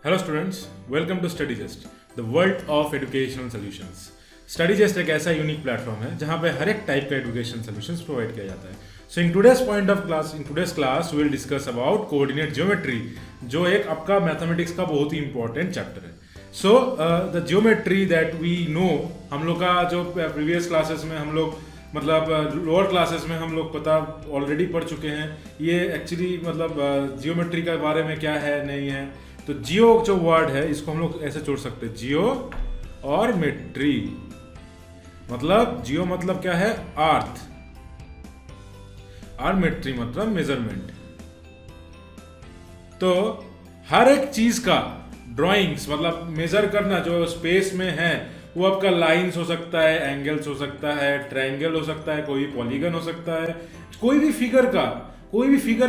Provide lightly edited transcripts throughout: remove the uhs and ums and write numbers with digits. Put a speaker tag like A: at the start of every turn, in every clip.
A: Hello students, welcome to Studygest, the world of educational solutions. Studygest एक ऐसा unique platform है जहां पे हर एक टाइप का एजुकेशन सॉल्यूशंस प्रोवाइड किया जाता है। So in today's class we will discuss about coordinate geometry, जो एक आपका मैथमेटिक्स का बहुत ही इंपॉर्टेंट चैप्टर है। So the geometry that we know, हम लोग का जो प्रीवियस क्लासेस में हम लोग मतलब लोअर क्लासेस में हम लोग पता ऑलरेडी पढ़ चुके हैं। ये एक्चुअली मतलब जियोमेट्री के बारे में क्या है नहीं है। तो जियो जो वर्ड है इसको हम लोग ऐसे जोड़ सकते हैं, जियो और मेट्री। मतलब जियो मतलब क्या है, अर्थ, और मेट्री मतलब मेजरमेंट। तो हर एक चीज का ड्राइंग्स मतलब मेजर करना जो स्पेस में है, वो आपका लाइंस हो सकता है, एंगल्स हो सकता है, ट्रायंगल हो सकता है, कोई पॉलीगन हो सकता है, कोई भी फिगर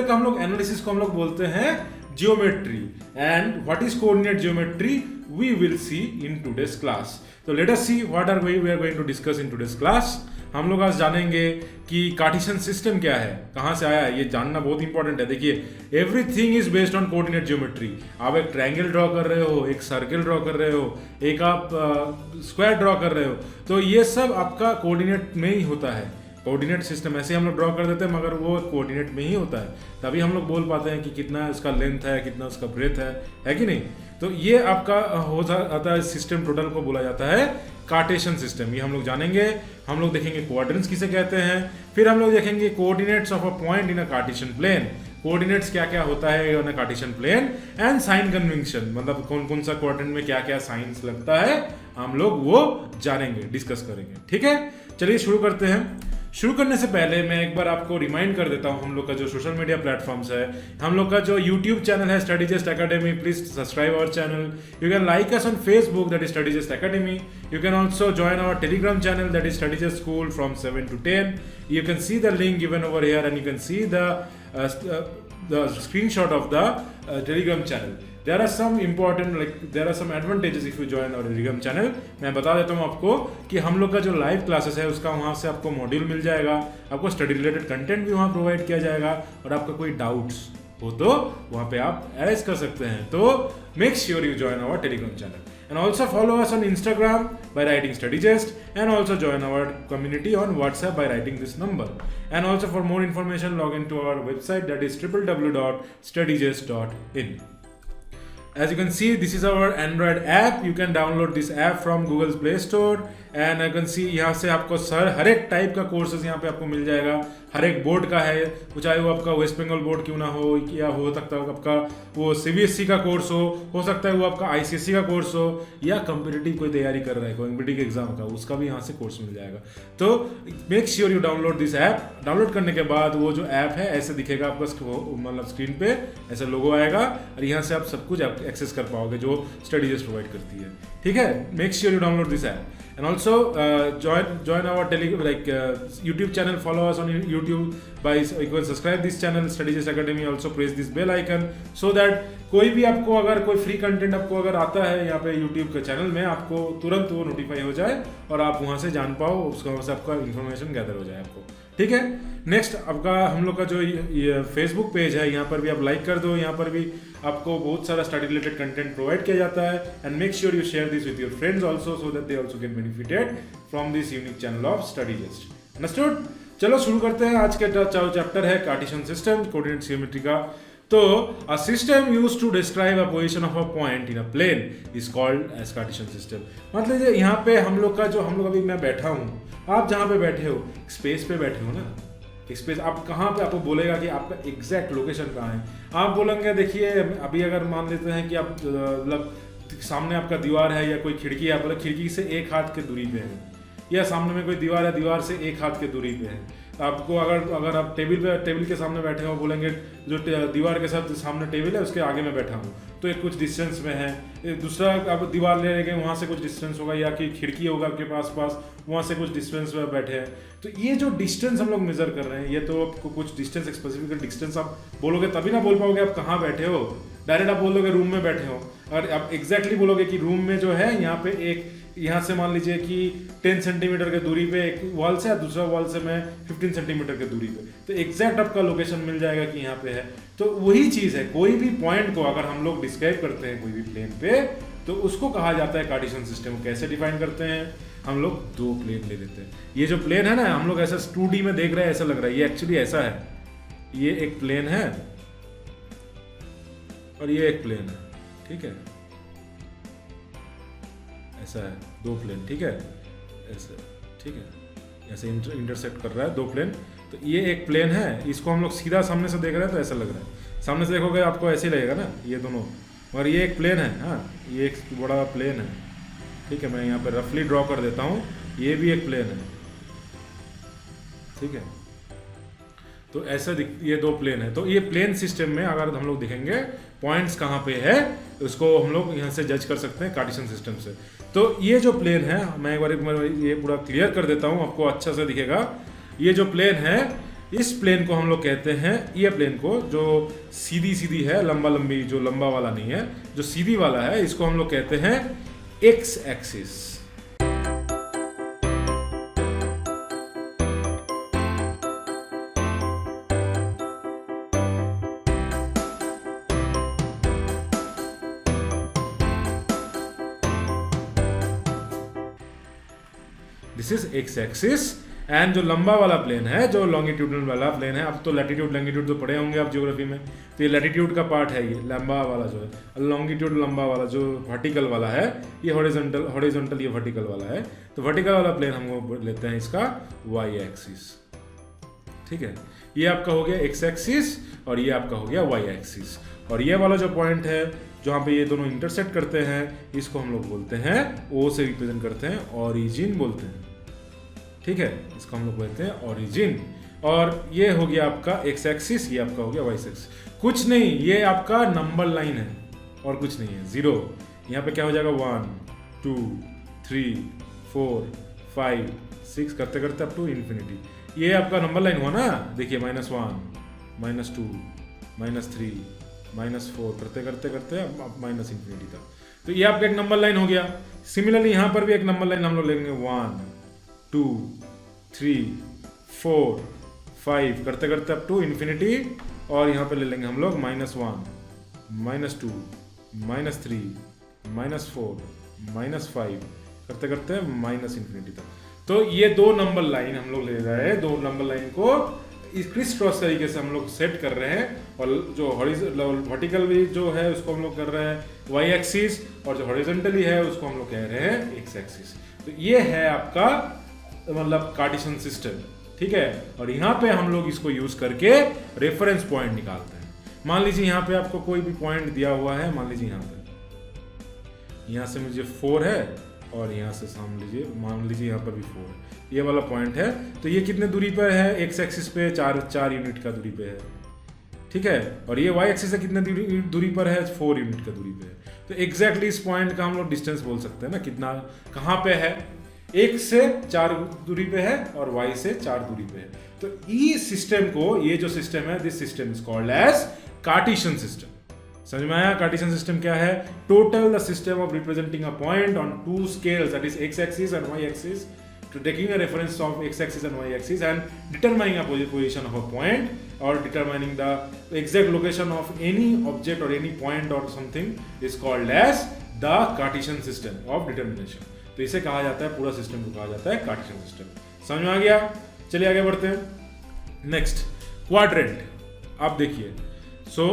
A: का हम लोग एनालिसिस को हम लोग बोलते हैं geometry. And what is coordinate geometry we will see in today's class. तो let us see what are we are going to discuss in today's class. हम लोग आज जानेंगे कि कार्टेशियन सिस्टम क्या है, कहां से आया है, ये जानना बहुत इंपॉर्टेंट है। देखिए, everything is based on coordinate geometry. आप एक ट्रायंगल ड्रॉ कर रहे हो, एक सर्कल ड्रॉ कर रहे हो, एक आप स्क्वायर ड्रॉ कर रहे हो, तो ये सब आपका कोऑर्डिनेट में ही होता है। कोऑर्डिनेट सिस्टम ऐसे हम लोग ड्रॉ कर देते हैं, मगर वो कोऑर्डिनेट में ही होता है, तभी हम लोग बोल पाते हैं कि कितना इसका लेंथ है, कितना उसका ब्रेथ है कि नहीं। तो ये आपका हो जाता है सिस्टम, टोटल को बोला जाता है कार्टेशियन सिस्टम। ये हम लोग जानेंगे। हम लोग देखेंगे क्वाड्रेंट्स किसे कहते हैं, फिर हम लोग देखेंगे coordinates of a point in a Cartesian plane, coordinates क्या क्या होता है in a Cartesian plane, and sign convention, मतलब कौन कौन सा क्वाड्रेंट में क्या क्या साइंस लगता है, हम लोग वो जानेंगे, डिस्कस करेंगे। ठीक है, चलिए शुरू करते हैं। शुरू करने से पहले मैं एक बार आपको रिमाइंड कर देता हूं, हम लोग का जो सोशल मीडिया प्लेटफॉर्म्स है, हम लोग का जो यूट्यूब चैनल है Studygest Academy, please subscribe our channel. You can like us on Facebook, that is Studygest Academy. You can also join our Telegram channel, that is Studygest school from 7 to 10। You can see the link given over here and you can see the screenshot of the telegram channel. There are some important, like there are some advantages if you join our telegram channel. मैं बता देता हूँ आपको कि हम लोग का जो लाइव क्लासेस है उसका वहाँ से आपको मॉड्यूल मिल जाएगा, आपको स्टडी रिलेटेड कंटेंट भी वहाँ प्रोवाइड किया जाएगा, और आपका कोई डाउट्स हो तो वहाँ पे आप एरेज कर सकते हैं। तो make sure you join our Telegram channel and also follow us on Instagram by writing StudyJust, and also join our community on WhatsApp by writing this number. And also for more information log into our website, that is www.studijust.in. As you can see, this is our Android app. You can download this app from Google's Play Store, and you can see यहाँ से आपको हर एक type का courses यहाँ पे आपको मिल जाएगा, हर एक बोर्ड का है, चाहे वो आपका वेस्ट बंगाल बोर्ड क्यों ना हो, या हो सकता है आपका वो सीबीएसई का कोर्स हो सकता है वो आपका आईसीएसई का कोर्स हो, या कॉम्पिटिटिव कोई तैयारी कर रहा है कॉम्पिटिटिव एग्जाम का, उसका भी यहाँ से कोर्स मिल जाएगा। तो make sure you download this app. Download करने के बाद वो जो ऐप है ऐसे दिखेगा आपका मतलब स्क्रीन पे ऐसे लोगो आएगा, और यहाँ से आप सब कुछ एक्सेस कर पाओगे जो स्टडीजेस्ट प्रोवाइड करती है। ठीक है, make sure you download this app and also join our YouTube channel, follow us on YouTube by you can subscribe this channel StudyJust Academy, also press this bell icon so that कोई भी आपको अगर कोई free content आपको अगर आता है यहाँ पे YouTube के चैनल में, आपको तुरंत वो नोटिफाई हो जाए और आप वहाँ से जान पाओ, उसका वहाँ से आपका इन्फॉर्मेशन गैदर हो जाए आपको। ठीक है, नेक्स्ट आपका हम लोग का जो ये फेसबुक पेज है, यहाँ पर भी आप लाइक कर दो, यहाँ पर भी आपको बहुत सारा स्टडी रिलेटेड कंटेंट प्रोवाइड किया जाता है। And make sure you share this with your friends also so that they also get benefited from this unique channel of स्टडीजेस्ट। Understood? चलो शुरू करते हैं। आज के चैप्टर है कार्टेशियन सिस्टम, कोऑर्डिनेट ज्योमेट्री का। तो a system used to describe a position of a point in a plane is called as Cartesian system. मतलब यहाँ पे हम लोग अभी मैं बैठा हूँ, आप जहाँ पे बैठे हो स्पेस पे बैठे हो ना, स्पेस आप कहाँ पे, आपको बोलेगा कि आपका एग्जैक्ट लोकेशन कहाँ है। आप बोलेंगे, देखिए अभी अगर मान लेते हैं कि आप मतलब सामने आपका दीवार है या कोई खिड़की है, आप बोले खिड़की से एक हाथ के दूरी पे है, या सामने में कोई दीवार है, दीवार से एक हाथ के दूरी पे है। आपको अगर आप टेबल के सामने बैठे हो, बोलेंगे जो दीवार के साथ सामने टेबल है उसके आगे में बैठा हूँ, तो एक कुछ डिस्टेंस में है। दूसरा आप दीवार ले गए, वहाँ से कुछ डिस्टेंस होगा, या कि खिड़की होगा आपके पास वहाँ से कुछ डिस्टेंस में बैठे हैं। तो ये जो डिस्टेंस हम लोग मेजर कर रहे हैं, ये तो आपको कुछ डिस्टेंस, स्पेसिफिक डिस्टेंस आप बोलोगे तभी ना बोल पाओगे आप कहाँ बैठे हो। डायरेक्ट आप बोल दोगे रूम में बैठे हो, और आप एग्जैक्टली बोलोगे कि रूम में जो है यहाँ पे एक यहाँ से मान लीजिए कि 10 सेंटीमीटर के दूरी पे एक वॉल से, दूसरा वॉल से मैं 15 सेंटीमीटर के दूरी पे, तो एग्जैक्ट आपका लोकेशन मिल जाएगा कि यहाँ पे है। तो वही चीज़ है, कोई भी पॉइंट को अगर हम लोग डिस्क्राइब करते हैं कोई भी प्लेन पे, तो उसको कहा जाता है कार्टेशियन सिस्टम। कैसे डिफाइन करते हैं, हम लोग दो प्लेन ले लेते हैं। ये जो प्लेन है ना, हम लोग ऐसा 2D में देख रहे हैं, ऐसा लग रहा है, ये एक्चुअली ऐसा है, ये एक प्लेन है और ये एक प्लेन है, ठीक है, ऐसा है, दो प्लेन, ठीक है, ऐसे, ठीक है, ऐसे इंटरसेक्ट कर रहा है दो प्लेन। तो ये एक प्लेन है, इसको हम लोग सीधा सामने से देख रहे हैं तो ऐसा लग रहा है, सामने से देखोगे आपको ऐसे ही लगेगा ना, ये दोनों, और ये एक प्लेन है, हाँ, ये एक बड़ा प्लेन है, ठीक है, मैं यहाँ पे रफली ड्रॉ कर देता हूँ, ये भी एक प्लेन है, ठीक है। तो ऐसा ये दो प्लेन है। तो ये प्लेन सिस्टम में अगर हम लोग देखेंगे पॉइंट्स कहाँ पे है, उसको हम लोग यहाँ से जज कर सकते हैं कार्टेशियन सिस्टम से। तो ये जो प्लेन है, मैं एक बार ये पूरा क्लियर कर देता हूँ, आपको अच्छा से दिखेगा। ये जो प्लेन है, इस प्लेन को हम लोग कहते हैं, ये प्लेन को जो सीधी सीधी है, लंबा लंबी, जो लंबा वाला नहीं है, जो सीधी वाला है, इसको हम लोग कहते हैं x axis. This is x axis. And जो लंबा वाला प्लेन है, जो लॉन्गिट्यूडनल वाला प्लेन है, अब तो लैटिट्यूड लॉन्गिट्यूड तो पढ़े होंगे आप ज्योग्राफी में, तो ये लैटिट्यूड का पार्ट है, ये लंबा वाला जो है, लॉन्गिट्यूड लंबा वाला, जो वर्टिकल वाला है, ये हॉरिजॉन्टल ये वर्टिकल वाला है। तो वर्टिकल वाला प्लेन हम लेते हैं इसका वाई एक्सिस, ठीक है। ये आपका हो गया एक्स एक्सिस और ये आपका हो गया वाई एक्सिस। और ये वाला जो पॉइंट है जहाँ पे ये दोनों इंटरसेक्ट करते हैं, इसको हम लोग बोलते हैं, ओ से रिप्रेजेंट करते हैं, ओरिजिन बोलते हैं, ठीक है, इसको हम लोग बोलते हैं ओरिजिन। और ये हो गया आपका एक्स एक्सिस, ये आपका हो गया वाई एक्सिस। कुछ नहीं, ये आपका नंबर लाइन है और कुछ नहीं है, 0। यहाँ पे क्या हो जाएगा, 1 2 3 4 5 6 करते करते अप टू इन्फिनिटी। ये आपका नंबर लाइन हुआ ना, देखिए, -1 -2 -3 -4 करते करते करते अब माइनस इन्फिनिटी तक। तो ये आपका एक नंबर लाइन हो गया। सिमिलरली यहाँ पर भी एक नंबर लाइन हम लोग लेंगे, 1 2 3 4 5 करते करते अप टू इन्फिनिटी। और यहाँ पे ले लेंगे हम लोग -1 -2 -3 -4 -5 करते करते माइनस इन्फिनिटी तक। तो ये दो नंबर लाइन हम लोग ले रहे हैं, दो नंबर लाइन को इस क्रिस क्रॉस तरीके से हम लोग सेट कर रहे हैं। और जो वर्टिकल भी जो है उसको हम लोग कर रहे हैं वाई एक्सिस, और जो हॉरिजॉन्टली है उसको हम लोग कह रहे हैं एक्स एक्सिस। तो ये है आपका मतलब कार्टेशियन सिस्टम, ठीक है। और यहाँ पे हम लोग इसको यूज करके रेफरेंस पॉइंट निकालते हैं। मान लीजिए यहाँ पे आपको कोई भी पॉइंट दिया हुआ है, मान लीजिए यहाँ से मुझे 4 है और यहाँ से मान लीजिए यहाँ पर भी 4 है, ये वाला पॉइंट है। तो ये कितने दूरी पर है, एक्स एक्सिस पे 4 यूनिट का दूरी पे है, ठीक है। और ये वाई एक्सिस से कितने दूरी पर है, 4 यूनिट का दूरी पे है। तो एग्जैक्टली इस पॉइंट का हम लोग डिस्टेंस बोल सकते हैं ना, कितना कहाँ पे है, 1 से 4 दूरी पे है और y से 4 दूरी पे है। तो इस सिस्टम को, ये जो सिस्टम है, this system is called as Cartesian system. समझ में आया? कार्टेशियन सिस्टम क्या है? Total the system of representing a point on two scales, that is x axis and y axis, to taking a reference of x axis and y axis and determining a position of a point or determining the exact location of any object or any point or something is called as the Cartesian system of determination. तो इसे कहा जाता है, पूरा system को कहा जाता है कार्टेशियन सिस्टम। समझ में आ गया? चलिए आगे बढ़ते हैं। Next, quadrant. आप देखिए, सो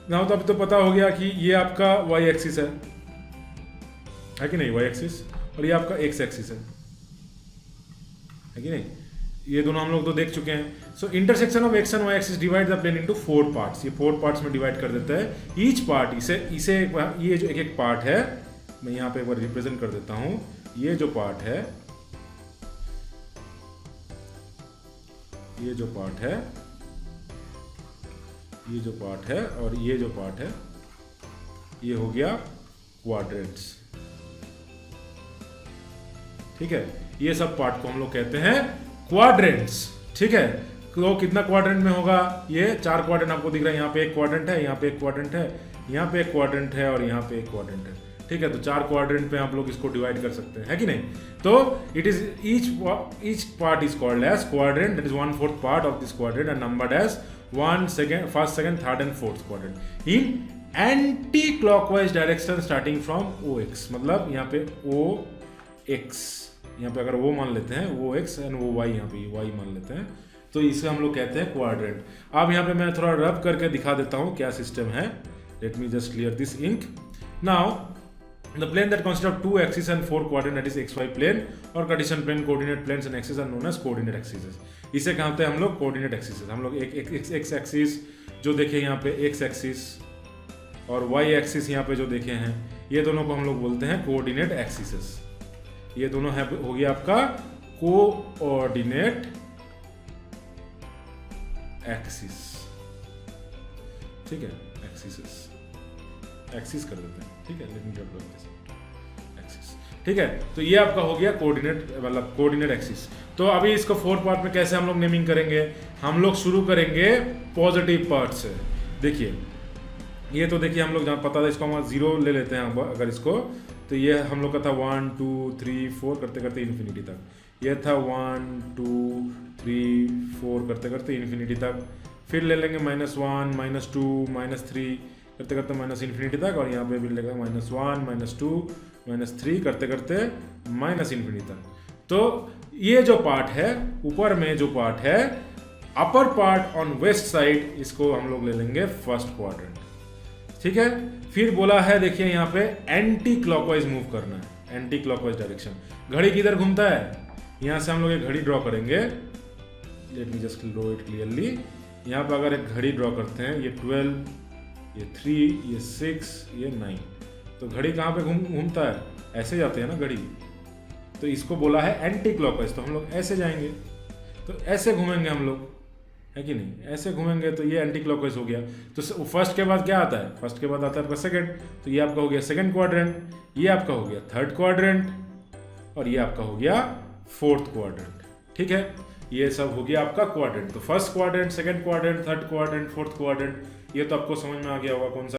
A: ना तो अब तो पता हो गया कि ये आपका y एक्सिस है कि नहीं, y एक्सिस, और ये आपका x एक्सिस है कि नहीं, ये दोनों हम लोग तो देख चुके हैं। So intersection of x and y axis divide the plane into 4 parts. ये 4 पार्ट्स में डिवाइड कर देता है। ईच पार्ट, इसे ये जो एक पार्ट है, मैं यहाँ पे एक बार रिप्रेजेंट कर देता हूं। ये जो पार्ट है, ये जो पार्ट है, ये जो पार्ट है और ये जो पार्ट है, ये हो गया क्वाड्रेंट्स, ठीक है। ये सब पार्ट को हम लोग कहते हैं क्वाड्रेंट्स, ठीक है। तो कितना क्वाड्रेंट में होगा? ये 4 क्वाड्रेंट आपको दिख रहा है। यहाँ पे एक क्वाड्रेंट है, यहाँ पे एक क्वाड्रेंट है, यहाँ पे एक क्वाड्रेंट है और यहाँ पे एक क्वाड्रेंट है। ठीक है, तो 4 क्वाड्रेंट पे आप लोग इसको डिवाइड कर सकते हैं, है कि नहीं। तो it is each part is called as quadrant, that is 1/4 part of this quadrant and numbered as 1, second, first, second, third and fourth quadrant in anti clockwise direction starting from OX। मतलब यहाँ पे OX, यहाँ पे अगर वो मान लेते हैं OX एंड वो Y, यहाँ पे Y मान लेते हैं, तो इसे हम लोग कहते हैं क्वाड्रेंट। अब यहाँ पे मैं थोड़ा रब करके दिखा देता हूँ क्या सिस्टम है। Let me just clear this ink. Now the plane that consist of 2 axis and 4 quadrant, that is XY plane और Cartesian plane coordinate planes and axis are known as coordinate axis. इसे कहते हैं हम लोग coordinate axis. हम लोग एक x axis जो देखे यहाँ पे एक्स एक्सिस और वाई एक्सिस यहाँ पे जो देखे हैं, ये दोनों को हम लोग बोलते हैं कोऑर्डिनेट एक्सिस। ये दोनों है हो गया आपका कोऑर्डिनेट एक्सिस, ठीक है, एक्सिस कर देते हैं, ठीक है, एक्सिस, ठीक है। तो ये आपका हो गया कोऑर्डिनेट, मतलब कोऑर्डिनेट एक्सिस। तो अभी इसको 4 पार्ट में कैसे हम लोग नेमिंग करेंगे, हम लोग शुरू करेंगे पॉजिटिव पार्ट से। देखिए ये तो देखिए हम लोग जहाँ पता था इसको हम 0 ले लेते हैं अगर इसको, तो ये हम लोग का था 1 2 3 4 करते करते इन्फिनिटी तक। ये था 1 2 3 4 करते करते इन्फिनिटी तक। फिर ले लेंगे -1 -2 -3 करते करते माइनस इन्फिनिटी तक, और यहाँ पे भी लेगा -1 -2 -3 करते करते माइनस इन्फिनिटी तक। तो ये जो पार्ट है ऊपर में जो पार्ट है upper part on west side, इसको हम लोग ले लेंगे फर्स्ट क्वाड्रेंट, ठीक है। फिर बोला है देखिए यहाँ पे एंटी क्लॉकवाइज मूव करना है, एंटी क्लॉकवाइज डायरेक्शन। घड़ी किधर घूमता है, यहाँ से हम लोग एक घड़ी ड्रॉ करेंगे। Late me just draw it clearly. यहाँ पे अगर एक घड़ी ड्रॉ करते हैं, ये 12, ये 3, ये 6, ये 9, तो घड़ी कहाँ पे घूमता है, ऐसे जाते हैं ना घड़ी, तो इसको बोला है एंटी क्लॉकवाइज। तो हम लोग ऐसे जाएंगे, तो ऐसे घूमेंगे हम लोग, है कि नहीं, ऐसे घूमेंगे, तो ये एंटी क्लॉकवाइज हो गया। तो फर्स्ट के बाद क्या आता है, फर्स्ट के बाद आता है आपका सेकंड, तो ये आपका हो गया सेकंड क्वाड्रेंट, ये आपका हो गया थर्ड क्वाड्रेंट, और ये आपका हो गया फोर्थ क्वाड्रेंट, ठीक है। ये सब हो गया आपका क्वाड्रेंट। तो first quadrant, second quadrant, third quadrant, fourth quadrant, ये तो आपको समझ में आ गया होगा कौन सा